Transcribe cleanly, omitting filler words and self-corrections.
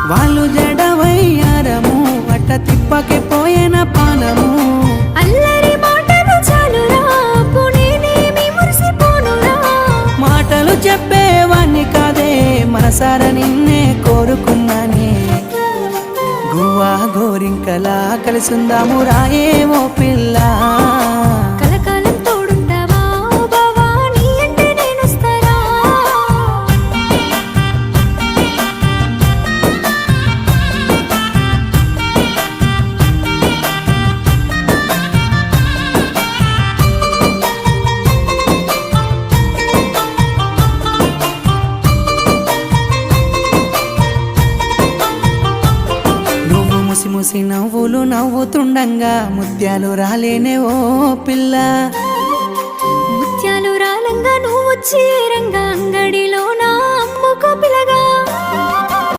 వాళ్ళు జడవయ్యారము అట్ట తిప్పకే పోయిన పానము అల్లరి మాటలు చాలురా పునేనేమి మురిసిపోనురా మాటలు చెప్పేవాణ్ణి కాదే మనసార నిన్నే కోరుకున్నానే గువ్వా గోరింకలా కలిసుందాము రాయే ఓ పిల్ల కలకాలం తోడుంటావా ఓ బావా నీ అంటే నేనొస్తారా నువ్వు ముసి ముసి నవ్వులు నవ్వుతుండంగా ముత్యాలు రాలేనే ఓ పిల్ల ముత్యాలు రాలంగా నువ్వు చీరంగా అంగడిలో నా